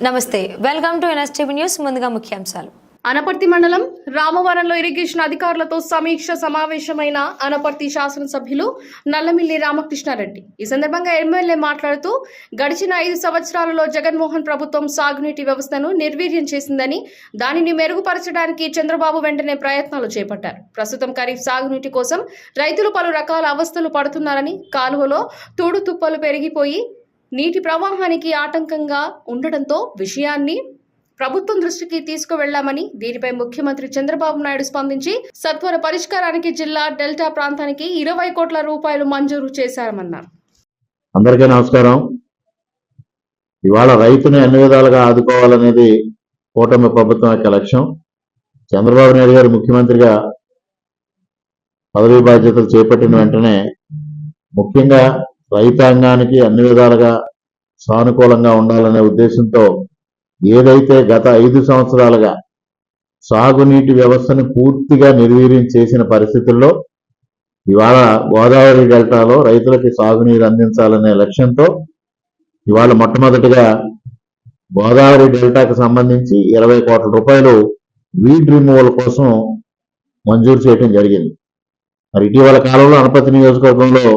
నమస్తే, welcome to NSTV news. ముందుగా ముఖ్యాంశాలు. అనపర్తి మండలం రామవరంలో ఇరిగేషన్ అధికారులతో సమీక్ష సమావేశమైన అనపర్తి శాసనసభ్యులు నల్లమిల్లి రామకృష్ణారెడ్డి. ఈ సందర్భంగా ఎమ్మెల్యే మాట్లాడుతూ గడిచిన 5 సంవత్సరాలలో జగన్మోహన్ ప్రభుత్వం సాగునీటి వ్యవస్థను నిర్వీర్యం చేసిందని, దానిని మెరుగుపరచడానికి చంద్రబాబు వెంటనే ప్రయత్నాలు చేపట్టారు. ప్రస్తుతం ఖరీఫ్ సాగునీటి కోసం రైతులు పలు రకాల అవస్థలు పడుతున్నారని, కాలువలో తూడు తుప్పలు పెరిగిపోయి నీటి ప్రవాహానికి ఆటంకంగా ఉండటంతో విషయాన్ని ప్రభుత్వం దృష్టికి తీసుకువెళ్లామని, దీనిపై ముఖ్యమంత్రి చంద్రబాబు నాయుడు స్పందించి సత్వర పరిష్కారానికి జిల్లా డెల్టా ప్రాంతానికి 20 కోట్ల రూపాయలు మంజూరు చేశారన్నారు. అందరికీ నమస్కారం. ఇవాళ రైతుని అన్ని విధాలుగా ఆదుకోవాలనేది కూటమి ప్రభుత్వం యొక్క లక్ష్యం. చంద్రబాబు నాయుడు గారు ముఖ్యమంత్రిగా పదవీ బాధ్యతలు చేపట్టిన వెంటనే ముఖ్యంగా రైతాంగానికి అన్ని విధాలుగా సానుకూలంగా ఉండాలనే ఉద్దేశంతో ఏదైతే గత 5 సంవత్సరాలుగా సాగునీటి వ్యవస్థను పూర్తిగా నిర్వీర్యం చేసిన పరిస్థితుల్లో ఇవాళ గోదావరి డెల్టాలో రైతులకి సాగునీరు అందించాలనే లక్ష్యంతో ఇవాళ మొట్టమొదటిగా గోదావరి డెల్టాకు సంబంధించి 20 కోట్ల రూపాయలు వీడ్ రిమూవల్ కోసం మంజూరు చేయడం జరిగింది. మరి ఇటీవల కాలంలో అనపర్తి నియోజకవర్గంలో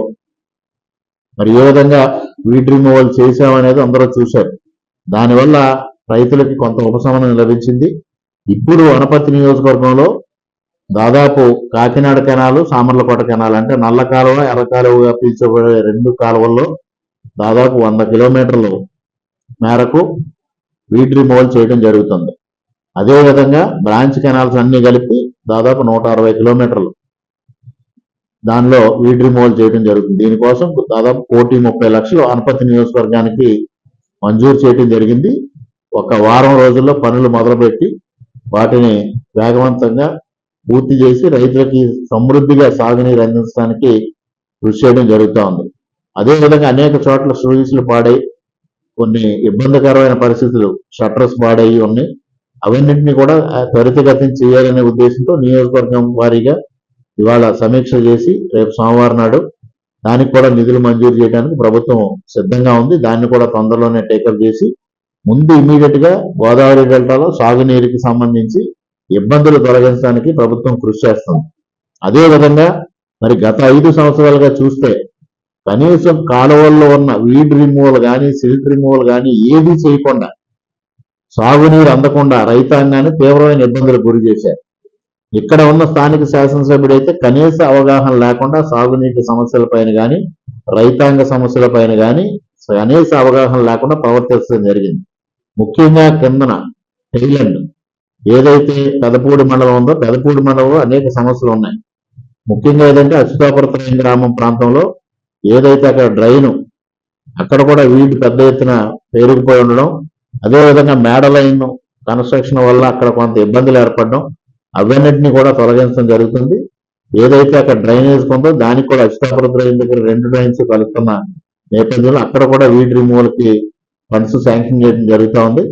మరి ఏ విధంగా వీడ్ రిమూవల్ చేశామనేది అందరూ చూశారు. దానివల్ల రైతులకి కొంత ఉపశమనం లభించింది. ఇప్పుడు అనపర్తి నియోజకవర్గంలో దాదాపు కాకినాడ కెనాలు, సామర్లకోట కెనాల్ అంటే నల్ల కాలువ, ఎర్ర కాలువగా పీల్చబడే 2 కాలువల్లో దాదాపు 100 కిలోమీటర్ల మేరకు వీడ్ రిమూవల్ చేయడం జరుగుతుంది. అదేవిధంగా బ్రాంచ్ కెనాల్స్ అన్ని కలిపి దాదాపు 160 కిలోమీటర్లు దానిలో వీడ్ రిమూవల్ చేయడం జరుగుతుంది. దీనికోసం దాదాపు 1,30,00,000 అనపర్తి నియోజకవర్గానికి మంజూరు చేయడం జరిగింది. ఒక వారం రోజుల్లో పనులు మొదలుపెట్టి వాటిని వేగవంతంగా పూర్తి చేసి రైతులకి సమృద్ధిగా సాగునీరు అందించడానికి కృషి చేయడం జరుగుతూ ఉంది. అదేవిధంగా అనేక చోట్ల స్లూయిస్లు పాడై కొన్ని ఇబ్బందికరమైన పరిస్థితులు, షట్టర్స్ పాడయి ఉన్నాయి. అవన్నింటినీ కూడా త్వరితగతిని చేయాలనే ఉద్దేశంతో నియోజకవర్గం వారీగా ఇవాళ సమీక్ష చేసి రేపు సోమవారం నాడు దానికి కూడా నిధులు మంజూరు చేయడానికి ప్రభుత్వం సిద్ధంగా ఉంది. దాన్ని కూడా తొందరలోనే టేకప్ చేసి ముందు ఇమీడియట్ గా గోదావరి డెల్టాలో సాగునీరుకి సంబంధించి ఇబ్బందులు తొలగించడానికి ప్రభుత్వం కృషి చేస్తుంది. అదేవిధంగా మరి గత 5 సంవత్సరాలుగా చూస్తే కనీసం కాలువల్లో ఉన్న వీడ్ రిమూవల్ కానీ, సిల్ట్ రిమూవల్ కానీ ఏదీ చేయకుండా సాగునీరు అందకుండా రైతాంగాన్ని తీవ్రమైన ఇబ్బందులకు గురి చేశారు. ఇక్కడ ఉన్న స్థానిక శాసనసభ్యుడైతే కనీస అవగాహన లేకుండా సాగునీటి సమస్యలపైన కానీ, రైతాంగ సమస్యలపైన కానీ కనీస అవగాహన లేకుండా ప్రవర్తించడం జరిగింది. ముఖ్యంగా కిందన టైలండ్ ఏదైతే పెదపూడి మండలం ఉందో, పెదపూడి మండలంలో అనేక సమస్యలు ఉన్నాయి. ముఖ్యంగా ఏదంటే అచ్యుతాపురం గ్రామం ప్రాంతంలో ఏదైతే అక్కడ డ్రైను అక్కడ కూడా వీటి పెద్ద ఎత్తున పేరుకుపోయి ఉండడం, అదేవిధంగా మేడ లైన్ కన్స్ట్రక్షన్ వల్ల అక్కడ కొంత ఇబ్బందులు ఏర్పడడం, అవన్నింటినీ కూడా తొలగించడం జరుగుతుంది. ఏదైతే అక్కడ డ్రైనేజ్ ఉందో దానికి కూడా అచ్యుతాపురం డ్రైన్ దగ్గర 2 డ్రైన్స్ కలుపుతున్న నేపథ్యంలో అక్కడ కూడా వీడ్ రిమూవల్ కి ఫండ్స్ శాంక్షన్ చేయడం జరుగుతూ ఉంది.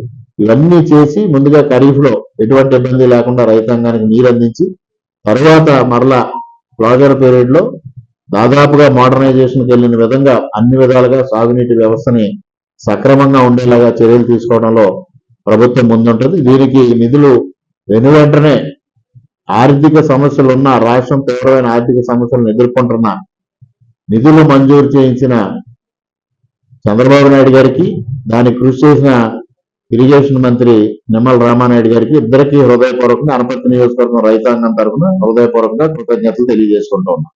ఇవన్నీ చేసి ముందుగా ఖరీఫ్ లో ఎటువంటి ఇబ్బంది లేకుండా రైతాంగానికి నీరు అందించి తర్వాత మరలా క్లోజర్ పీరియడ్ లో దాదాపుగా మోడర్నైజేషన్కి వెళ్ళిన విధంగా అన్ని విధాలుగా సాగునీటి వ్యవస్థని సక్రమంగా ఉండేలాగా చర్యలు తీసుకోవడంలో ప్రభుత్వం ముందుంటుంది. దీనికి నిధులు వెనువెంటనే ఆర్థిక సమస్యలు ఉన్న రాష్ట్రం తీవ్రమైన ఆర్థిక సమస్యలను ఎదుర్కొంటున్న నిధులు మంజూరు చేయించిన చంద్రబాబు నాయుడు గారికి, దానికి కృషి చేసిన ఇరిగేషన్ మంత్రి నిమ్మల రామానాయుడు గారికి ఇద్దరికీ హృదయపూర్వకంగా అనపర్తి నియోజకవర్గం రైతాంగం తరఫున హృదయపూర్వకంగా కృతజ్ఞతలు తెలియజేసుకుంటూ ఉన్నాం.